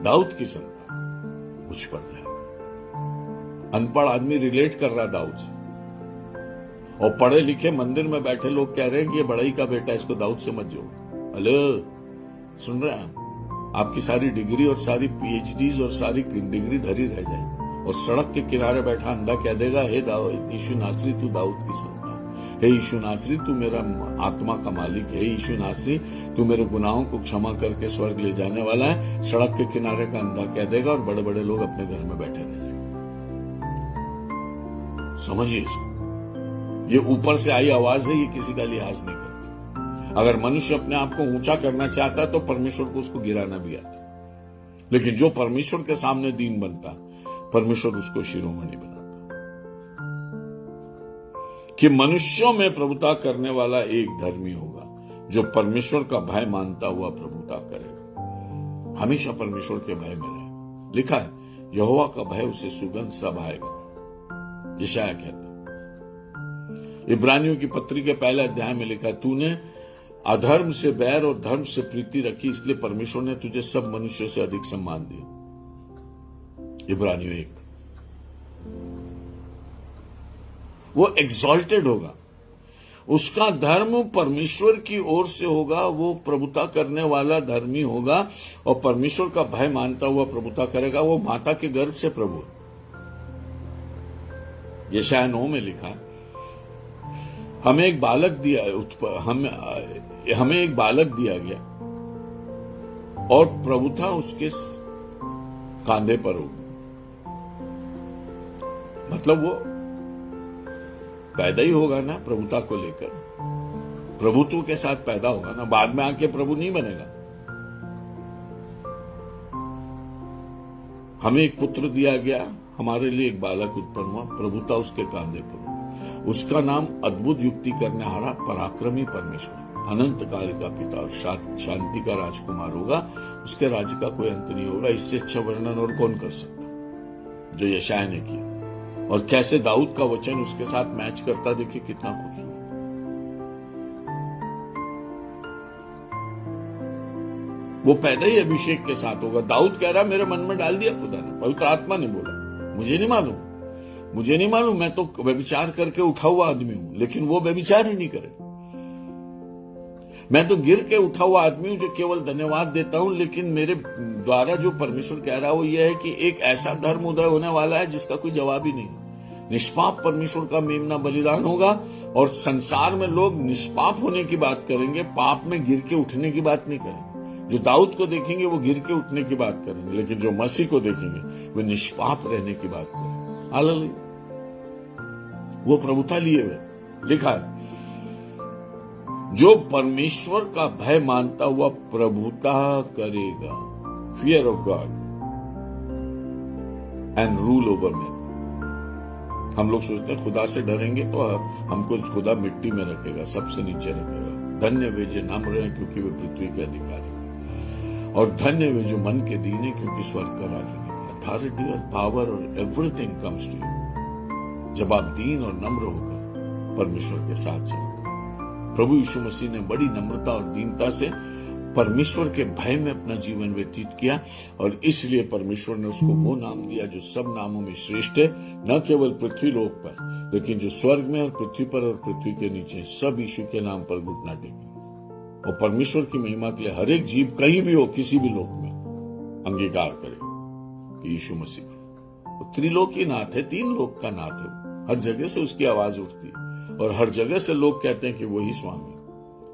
[SPEAKER 1] दाऊद की संतान, मुझ पर दया कर। अनपढ़ आदमी रिलेट कर रहा दाऊद से, और पढ़े लिखे मंदिर में बैठे लोग कह रहे हैं कि ये बड़ई का बेटा, इसको दाऊद से मत जोड़ो। हेलो, सुन रहे हैं? आपकी सारी डिग्री और सारी पीएचडीज और सारी डिग्री धरी रह जाए, और सड़क के किनारे बैठा अंधा कह देगा, हे दाऊद, यीशु नासरी तू दाऊद की संतान, हे यीशु नासरी तू मेरा आत्मा का मालिक है, हे यीशु नासरी तू मेरे गुनाहों को क्षमा करके स्वर्ग ले जाने वाला है। सड़क के किनारे का अंधा कह देगा, और बड़े बड़े लोग अपने घर में बैठे रह जाएंगे। समझिए इसको, ये ऊपर से आई आवाज है, ये किसी का लिहाज नहीं करती। अगर मनुष्य अपने आप को ऊंचा करना चाहता है तो परमेश्वर को उसको गिराना भी आता, लेकिन जो परमेश्वर के सामने दीन बनता, परमेश्वर उसको शिरोमणि बनाता। कि मनुष्यों में प्रभुता करने वाला एक धर्मी होगा, जो परमेश्वर का भय मानता हुआ प्रभुता करेगा, हमेशा परमेश्वर के भय में रहे। लिखा है, यहोवा का भय उसे सुगंध सा भाएगा। यशायाह कहता, इब्रानियों की पत्री के पहले अध्याय में लिखा, तूने अधर्म से बैर और धर्म से प्रीति रखी, इसलिए परमेश्वर ने तुझे सब मनुष्यों से अधिक सम्मान दिया। इब्रानियों 1। वो एग्जॉल्टेड होगा, उसका धर्म परमेश्वर की ओर से होगा, वो प्रभुता करने वाला धर्मी होगा, और परमेश्वर का भय मानता हुआ प्रभुता करेगा। वो माता के गर्भ से प्रभु। यशायाह 9 में लिखा, हमें एक बालक दिया गया और प्रभुता उसके कांधे पर होगी। मतलब वो पैदा ही होगा ना प्रभुता को लेकर, प्रभुत्व के साथ पैदा होगा ना, बाद में आके प्रभु नहीं बनेगा। हमें एक पुत्र दिया गया, हमारे लिए एक बालक उत्पन्न हुआ, प्रभुता उसके कांधे पर हो। उसका नाम अद्भुत युक्ति करने हारा पराक्रमी परमेश्वर, अनंत काल का पिता और शांति का राजकुमार होगा। उसके राज्य का कोई अंत नहीं होगा। इससे अच्छा वर्णन और कौन कर सकता जो यशायाह ने किया। और कैसे दाऊद का वचन उसके साथ मैच करता, देखिए कितना खूबसूरत। वो पैदा ही अभिषेक के साथ होगा। दाऊद कह रहा मेरे मन में डाल दिया खुदा ने, पवित्र आत्मा ने बोला, मुझे नहीं मालूम, मैं तो व्यभिचार करके उठा हुआ आदमी हूं। लेकिन वो व्यभिचार ही नहीं करे। मैं तो गिर के उठा हुआ आदमी हूं जो केवल धन्यवाद देता हूं। लेकिन मेरे द्वारा जो परमेश्वर कह रहा है वो ये है कि एक ऐसा धर्म उदय होने वाला है जिसका कोई जवाब ही नहीं। निष्पाप परमेश्वर का मेमना बलिदान होगा और संसार में लोग निष्पाप होने की बात करेंगे, पाप में गिर के उठने की बात नहीं करेंगे। जो दाऊद को देखेंगे वो गिर के उठने की बात करेंगे, लेकिन जो मसीह को देखेंगे वो निष्पाप रहने की बात करेंगे। हालेलुया। वो प्रभुता लिए हुए लिखा है, जो परमेश्वर का भय मानता हुआ प्रभुता करेगा, fear of God and rule over man. हम लोग सोचते हैं खुदा से डरेंगे तो हमको खुदा मिट्टी में रखेगा, सबसे नीचे रखेगा। धन्य वे जो नम्र हैं क्योंकि वे पृथ्वी के अधिकारी, और धन्य वे जो मन के दीन है क्योंकि स्वर्ग का राज उन्हें। अथॉरिटी और पावर और एवरीथिंग कम्स टू यू जब आप दीन और नम्र होकर परमेश्वर के साथ चलते। प्रभु यीशु मसीह ने बड़ी नम्रता और दीनता से परमेश्वर के भय में अपना जीवन व्यतीत किया, और इसलिए परमेश्वर ने उसको वो नाम दिया जो सब नामों में श्रेष्ठ है, न केवल पृथ्वी लोक पर लेकिन जो स्वर्ग में और पृथ्वी पर और पृथ्वी के नीचे सब यीशु के नाम पर घुटना टेके। और परमेश्वर की महिमा के लिए हर एक जीव कहीं भी हो, किसी भी लोक में अंगीकार करे कि यीशु मसीह वो त्रिलोकी नाथ है, 3 लोक का नाथ है। हर जगह से उसकी आवाज उठती है और हर जगह से लोग कहते हैं कि वही स्वामी।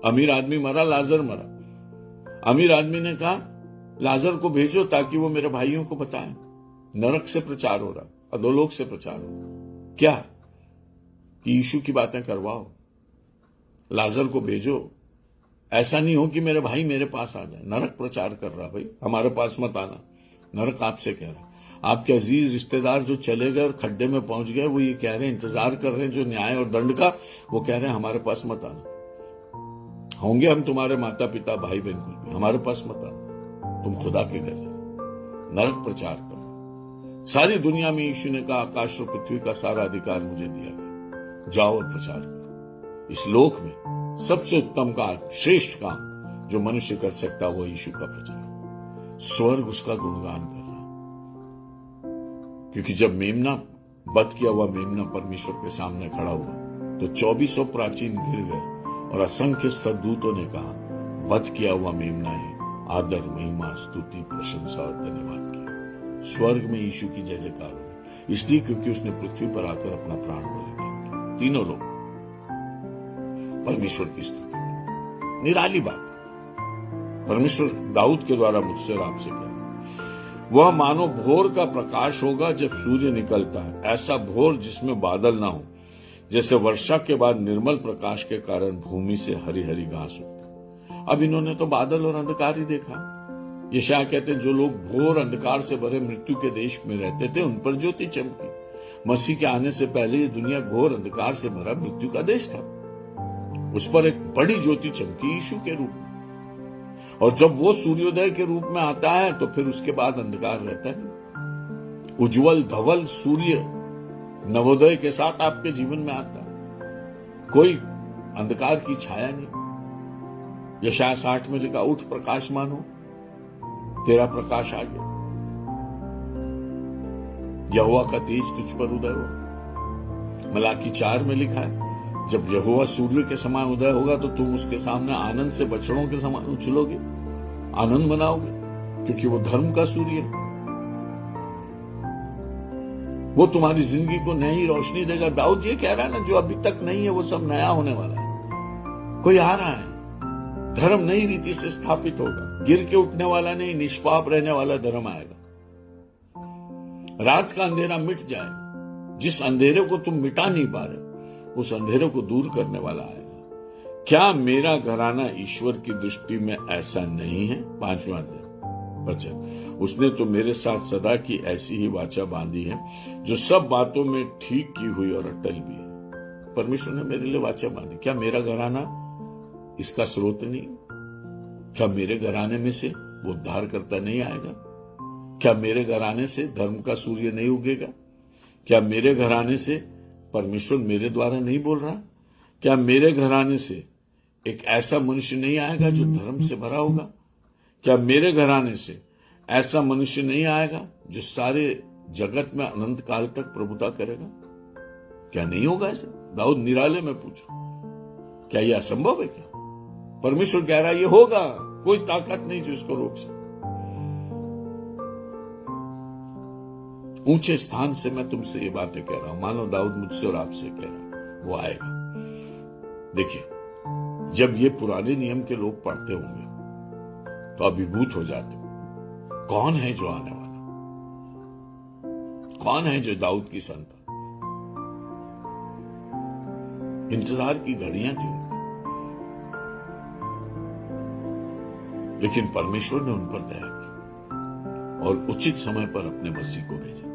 [SPEAKER 1] अमीर आदमी मरा, लाजर मरा। अमीर आदमी ने कहा लाजर को भेजो ताकि वो मेरे भाइयों को बताए। नरक से प्रचार हो रहा, अधोलोक से प्रचार हो रहा। क्या कि यीशु की बातें करवाओ, लाजर को भेजो। ऐसा नहीं हो कि मेरे भाई मेरे पास आ जाए। नरक प्रचार कर रहा, भाई हमारे पास मत आना। नरक आपसे कह रहा। आपके अजीज रिश्तेदार जो चले गए और खड्डे में पहुंच गए, वो ये कह रहे हैं, इंतजार कर रहे हैं जो न्याय और दंड का, वो कह रहे हैं हमारे पास मत आना। होंगे हम तुम्हारे माता पिता भाई बहन कुछ भी, हमारे पास मत आना, तुम खुदा के घर जाओ। नरक प्रचार करो। सारी दुनिया में यीशु ने कहा आकाश और पृथ्वी का सारा अधिकार मुझे दिया गया, जाओ और प्रचार करो। इस लोक में सबसे उत्तम काम, श्रेष्ठ काम जो मनुष्य कर सकता वो यीशु का प्रचार। स्वर्ग उसका गुणगान कर रहा, क्योंकि जब मेमना, वध किया हुआ मेमना परमेश्वर के सामने खड़ा हुआ तो 2400 प्राचीन गिर गए और असंख्य सद्दूतों ने कहा वध किया हुआ मेमना है, आदर महिमा स्तुति प्रशंसा और धन्यवाद किया। स्वर्ग में यीशु की जय जयकार हो, इसलिए क्योंकि उसने पृथ्वी पर आकर अपना प्राण बलिदान किया। तीनों लोग परमेश्वर की स्तुति। निराली बात परमेश्वर दाऊद के द्वारा मुझसे और आपसे कहा, वह मानो भोर का प्रकाश होगा जब सूर्य निकलता है, ऐसा भोर जिसमें बादल ना हो, जैसे वर्षा के बाद निर्मल प्रकाश के कारण भूमि से हरी हरी घास उगती। अब इन्होंने तो बादल और अंधकार ही देखा। यशायाह कहते हैं जो लोग घोर अंधकार से भरे मृत्यु के देश में रहते थे उन पर ज्योति चमकी। मसीह के आने से पहले ये दुनिया घोर अंधकार से भरा मृत्यु का देश था, उस पर एक बड़ी ज्योति चमकी यीशु के रूप में। और जब वो सूर्योदय के रूप में आता है तो फिर उसके बाद अंधकार रहता है। उज्जवल धवल सूर्य नवोदय के साथ आपके जीवन में आता है, कोई अंधकार की छाया नहीं। यशायाह 60 में लिखा, उठ प्रकाशमान हो, तेरा प्रकाश आ गया, यहोवा का तेज तुझ पर उदय हो। मलाकी 4 में लिखा है, जब यहोवा सूर्य के समान उदय होगा तो तुम उसके सामने आनंद से बछड़ों के समान उछलोगे, आनंद मनाओगे, क्योंकि वो धर्म का सूर्य है। वो तुम्हारी जिंदगी को नई रोशनी देगा। दाऊद ये कह रहा है ना, जो अभी तक नहीं है वो सब नया होने वाला है। कोई आ रहा है, धर्म नई रीति से स्थापित होगा, गिर के उठने वाला नहीं, निष्पाप रहने वाला धर्म आएगा। रात का अंधेरा मिट जाएगा। जिस अंधेरे को तुम मिटा नहीं पा रहे, उस अंधेरे को दूर करने वाला आएगा। क्या मेरा घराना ईश्वर की दृष्टि में ऐसा नहीं है? 5वां वचन, उसने तो मेरे साथ सदा की ऐसी ही वाचा बांधी है, जो सब बातों में ठीक की हुई और अटल भी है। परमेश्वर ने मेरे लिए वाचा बांधी। क्या मेरा घराना इसका स्रोत नहीं? क्या मेरे घराने में से वो उद्धार करता नहीं आएगा? क्या मेरे घराने से धर्म का सूर्य नहीं उगेगा? क्या मेरे घराने से परमेश्वर मेरे द्वारा नहीं बोल रहा? क्या मेरे घराने से एक ऐसा मनुष्य नहीं आएगा जो धर्म से भरा होगा? क्या मेरे घराने से ऐसा मनुष्य नहीं आएगा जो सारे जगत में अनंत काल तक प्रभुता करेगा? क्या नहीं होगा ऐसा? दाऊद निराले में पूछा, क्या यह असंभव है? क्या परमेश्वर कह रहा है ये होगा। कोई ताकत नहीं जो इसको रोक सके। ऊंचे स्थान से मैं तुमसे ये बातें कह रहा हूं, मानो दाऊद मुझसे और आपसे कह रहा है, वो आएगा। देखिए, जब ये पुराने नियम के लोग पढ़ते होंगे तो अभिभूत हो जाते, कौन है जो आने वाला? कौन है जो दाऊद की संतान? इंतजार की घड़ियां थी उनकी, लेकिन परमेश्वर ने उन पर दया की और उचित समय पर अपने मसीह को भेजा।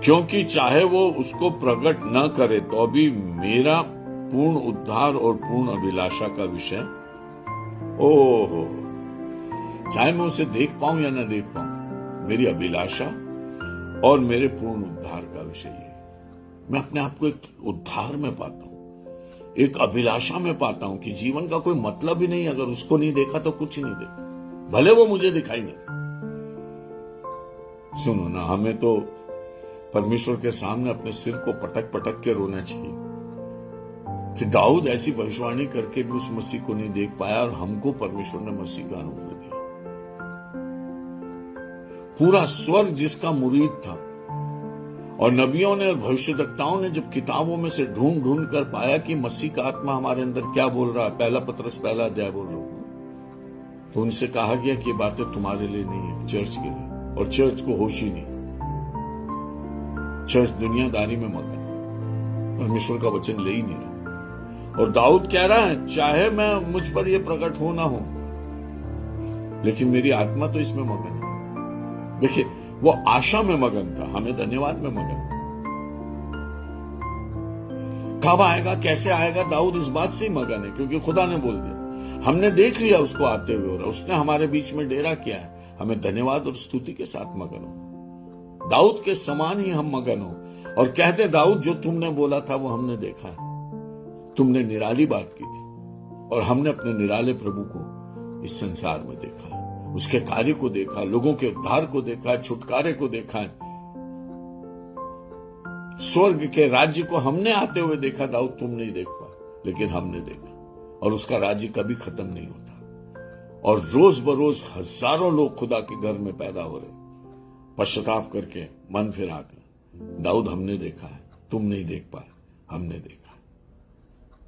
[SPEAKER 1] क्योंकि चाहे वो उसको प्रकट न करे तो भी मेरा पूर्ण उद्धार और पूर्ण अभिलाषा का विषय, ओहो, चाहे मैं उसे देख पाऊं या न देख पाऊं, मेरी अभिलाषा और मेरे पूर्ण उद्धार का विषय है। मैं अपने आप को एक उद्धार में पाता हूं, एक अभिलाषा में पाता हूं कि जीवन का कोई मतलब ही नहीं, अगर उसको नहीं देखा तो कुछ नहीं देखा, भले वो मुझे दिखाई नहीं। सुनो ना, हमें तो परमेश्वर के सामने अपने सिर को पटक पटक के रोना चाहिए कि दाऊद ऐसी भविष्यवाणी करके भी उस मसीह को नहीं देख पाया और हमको परमेश्वर ने मसीह का अनुग्रह दिया। पूरा स्वर्ग जिसका मुरीद था, और नबियों ने और भविष्यद्वक्ताओं ने जब किताबों में से ढूंढ ढूंढ कर पाया कि मसीह का आत्मा हमारे अंदर क्या बोल रहा है, पहला पत्रस पहला अध्याय बोल रहा हूं, तो उनसे कहा गया कि ये बातें तुम्हारे लिए नहीं है, चर्च के लिए। और चर्च को होश ही नहीं, चर्च दुनियादारी में मगन, परमेश्वर का वचन ले ही नहीं रहा। और दाऊद कह रहा है, चाहे मैं मुझ पर यह प्रकट हो ना हो, लेकिन मेरी आत्मा तो इसमें मगन है। देखिए, वो आशा में मगन था, हमें धन्यवाद में मगन। कब आएगा, कैसे आएगा, दाऊद इस बात से ही मगन है क्योंकि खुदा ने बोल दिया, हमने देख लिया उसको आते हुए और उसने हमारे बीच में डेरा किया है। हमें धन्यवाद और स्तुति के साथ मगन हो, दाऊद के समान ही हम मगन हो और कहते, दाऊद जो तुमने बोला था वो हमने देखा है। तुमने निराली बात की थी और हमने अपने निराले प्रभु को इस संसार में देखा है, उसके कार्य को देखा, लोगों के उद्धार को देखा, छुटकारे को देखा है। स्वर्ग के राज्य को हमने आते हुए देखा, दाऊद तुम नहीं देख पा, लेकिन हमने देखा। और उसका राज्य कभी खत्म नहीं होता और रोज बरोज हजारों लोग खुदा के घर में पैदा हो रहे, पश्चाताप करके मन फिरा कर। दाऊद हमने देखा है, तुम नहीं देख पाए, हमने देखा।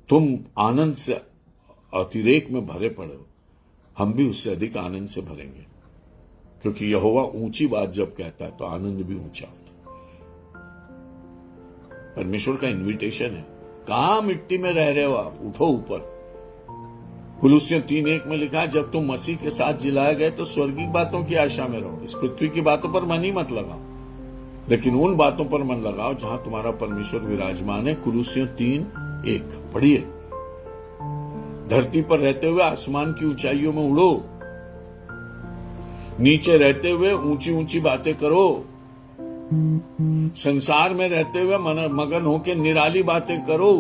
[SPEAKER 1] तुम आनंद से अतिरेक में भरे पड़े हो, हम भी उससे अधिक आनंद से भरेंगे, क्योंकि यहोवा ऊंची बात जब कहता है तो आनंद भी ऊंचा होता है। परमेश्वर का इन्विटेशन है, कहां मिट्टी में रह रहे हो आप, उठो ऊपर। कुलुस्सियों 3:1 में लिखा है, जब तुम मसीह के साथ जिलाए गए तो स्वर्गीय बातों की आशा में रहो। इस पृथ्वी की बातों पर मन ही मत लगाओ, लेकिन उन बातों पर मन लगाओ जहां तुम्हारा परमेश्वर विराजमान है। कुलुस्सियों 3:1 पढ़िए। धरती पर रहते हुए आसमान की ऊंचाइयों में उड़ो, नीचे रहते हुए ऊंची ऊंची बातें करो, संसार में रहते हुए मगन होकर निराली बातें करो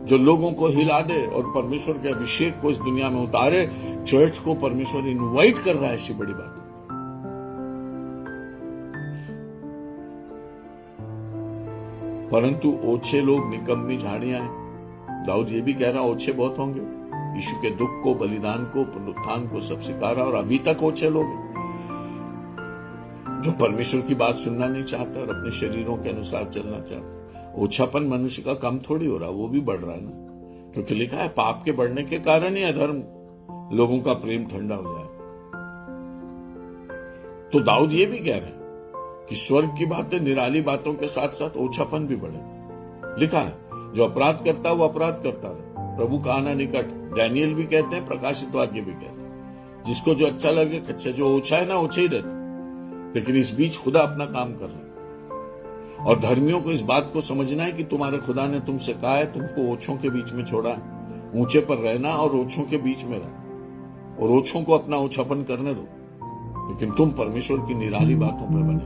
[SPEAKER 1] जो लोगों को हिला दे और परमेश्वर के अभिषेक को इस दुनिया में उतारे। चर्च को परमेश्वर इनवाइट कर रहा है ऐसी बड़ी बात। परंतु ओछे लोग निकम्मी झाड़ियां हैं। दाऊद ये भी कह रहा, ओछे बहुत होंगे। यीशु के दुख को, बलिदान को, पुनरुत्थान को सब सिखा रहा और अभी तक ओछे लोग हैं। जो परमेश्वर की बात सुनना नहीं चाहता और अपने शरीरों के अनुसार चलना चाहता। ओछापन मनुष्य का कम थोड़ी हो रहा, वो भी बढ़ रहा है ना, क्योंकि लिखा है पाप के बढ़ने के कारण ही अधर्म लोगों का प्रेम ठंडा हो जाए। तो दाऊद ये भी कह रहे हैं कि स्वर्ग की बातें, निराली बातों के साथ साथ ओछापन भी बढ़े। लिखा है जो अपराध करता है वो अपराध करता रहे, प्रभु का आना निकट। डैनियल भी कहते हैं, प्रकाशित वाक्य भी कहते हैं, जिसको जो अच्छा लगे अच्छा, जो ओछा है ना ओछा ही रहता, लेकिन इस बीच खुदा अपना काम कर रहा है। और धर्मियों को इस बात को समझना है कि तुम्हारे खुदा ने तुमसे कहा है, तुमको ओछों के बीच में छोड़ा है, ऊंचे पर रहना और ओछों के बीच में रहना, और ओछों को अपना ओछापन करने दो, लेकिन तुम परमेश्वर की निराली बातों पर बने,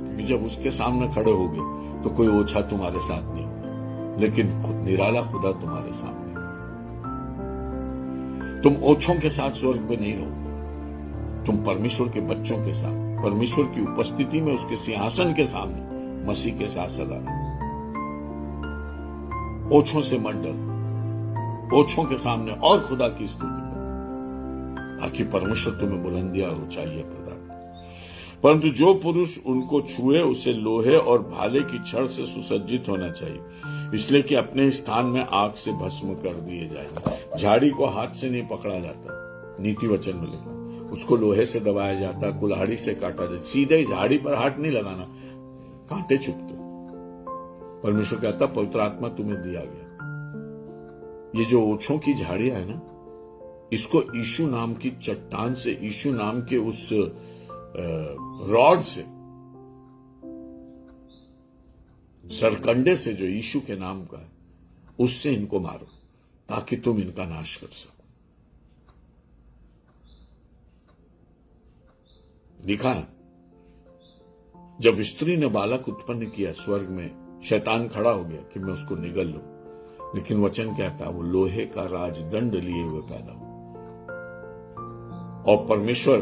[SPEAKER 1] क्योंकि जब उसके सामने खड़े होगे तो कोई ओछा तुम्हारे साथ नहीं होगा, लेकिन खुद निराला खुदा तुम्हारे सामने। तुम ओछों के साथ स्वर्ग में नहीं रहोगे, तुम परमेश्वर के बच्चों के साथ, परमेश्वर की उपस्थिति में, उसके सिंहासन के सामने मसीह के साथ सदा रहो। ओछों से मत डरो, ओछों के सामने और खुदा की स्तुति करो, ताकि परमेश्वर तुम्हें बुलंदियां और ऊंचाइयां प्रदान करे। परंतु जो पुरुष उनको छुए उसे लोहे और भाले की छड़ से सुसज्जित होना चाहिए, इसलिए कि अपने स्थान में आग से भस्म कर दिए जाएंगे। झाड़ी को हाथ से नहीं पकड़ा जाता, नीति वचन में लिखा, उसको लोहे से दबाया जाता, कुल्हाड़ी से काटा जाता, सीधे ही झाड़ी पर हाथ नहीं लगाना, कांटे चुभते। परमेश्वर कहता पवित्र आत्मा तुम्हें दिया गया। ये जो ओछों की झाड़ियां है ना, इसको यीशु नाम की चट्टान से, यीशु नाम के उस रॉड से, सरकंडे से जो यीशु के नाम का है, उससे इनको मारो, ताकि तुम इनका नाश कर सको। लिखा है जब स्त्री ने बालक उत्पन्न किया, स्वर्ग में शैतान खड़ा हो गया कि मैं उसको निगल लूं, लेकिन वचन कहता वो लोहे का राजदंड लिए हुए पैदा हुआ। और परमेश्वर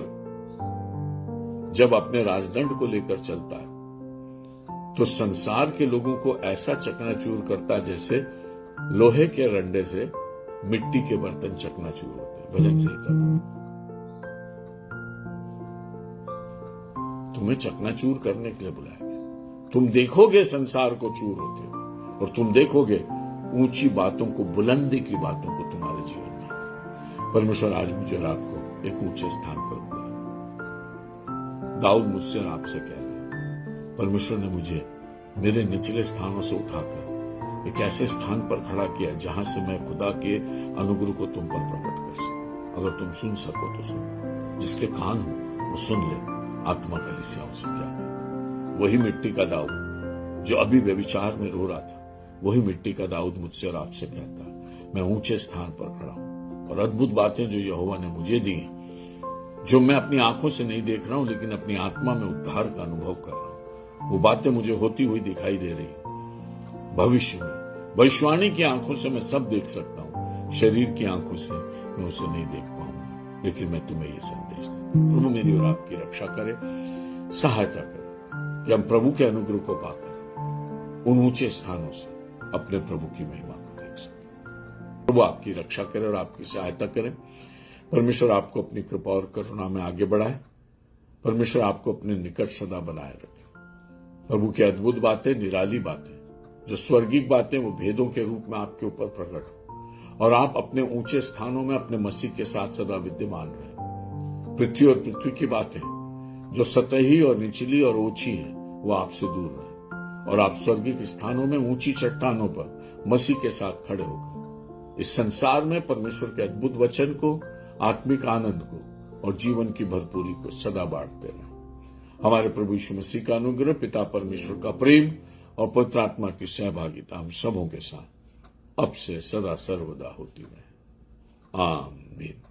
[SPEAKER 1] जब अपने राजदंड को लेकर चलता है तो संसार के लोगों को ऐसा चकनाचूर करता है जैसे लोहे के रंडे से मिट्टी के बर्तन चकनाचूर होते हैं। भजन संहिता में तुम्हें चकनाचूर करने के लिए बुलाया गया। तुम देखोगे संसार को चूर होते हो, और तुम देखोगे ऊंची बातों को, बुलंदी की बातों को तुम्हारे जीवन में। परमेश्वर आज मुझे और आपको एक ऊंचे स्थान पर बुलाया। दाऊद मुझसे और आपसे कह रहा है, परमेश्वर ने मुझे मेरे निचले स्थानों से उठाकर एक ऐसे स्थान पर खड़ा किया जहां से मैं खुदा के अनुग्रह को तुम पर प्रकट कर सकूं। अगर तुम सुन सको तो सुनो, जिसके कान हो वो सुन ले आत्मा कलीसियाओं से क्या है। वही मिट्टी का दाऊद जो अभी व्यभिचार में रो रहा था, वही मिट्टी का दाऊद मुझसे और आपसे कहता है, मैं ऊंचे स्थान पर खड़ा हूं और अद्भुत बातें जो यहोवा ने मुझे दी हैं, जो मैं अपनी आंखों से नहीं देख रहा हूं लेकिन अपनी आत्मा में उद्धार का अनुभव कर रहा हूं, वो बातें मुझे होती हुई दिखाई दे रही। भविष्य में भविष्यवाणी की आंखों से मैं सब देख सकता हूं, शरीर की आंखों से मैं उसे नहीं देख पाऊंगा, लेकिन मैं तुम्हें ये संदेश देता हूं। प्रभु मेरी और आपकी रक्षा करे, सहायता करे कि हम प्रभु के अनुग्रह को पाकर उन ऊंचे स्थानों से अपने प्रभु की महिमा को देख सके। प्रभु आपकी रक्षा करे और आपकी सहायता करे। परमेश्वर आपको अपनी कृपा और करुणा में आगे बढ़ाए। परमेश्वर आपको अपने निकट सदा बनाए रखे। प्रभु की अद्भुत बातें, निराली बातें, जो स्वर्गीय बातें, वो भेदों के रूप में आपके ऊपर प्रकट हो और आप अपने ऊंचे स्थानों में अपने मसीह के साथ सदा विद्यमान रहे। पृथ्वी और पृथ्वी की बातें जो सतही और निचली और ऊंची है, वो आपसे दूर रहे और आप स्वर्गीय स्थानों में ऊंची चट्टानों पर मसीह के साथ खड़े होकर इस संसार में परमेश्वर के अद्भुत वचन को, आत्मिक आनंद को और जीवन की भरपूरी को सदा बांटते रहे। हमारे प्रभु यीशु मसीह का अनुग्रह, पिता परमेश्वर का प्रेम और पवित्र आत्मा की सहभागिता हम सबों के साथ अब से सदा सर्वदा होती रहे। आमीन।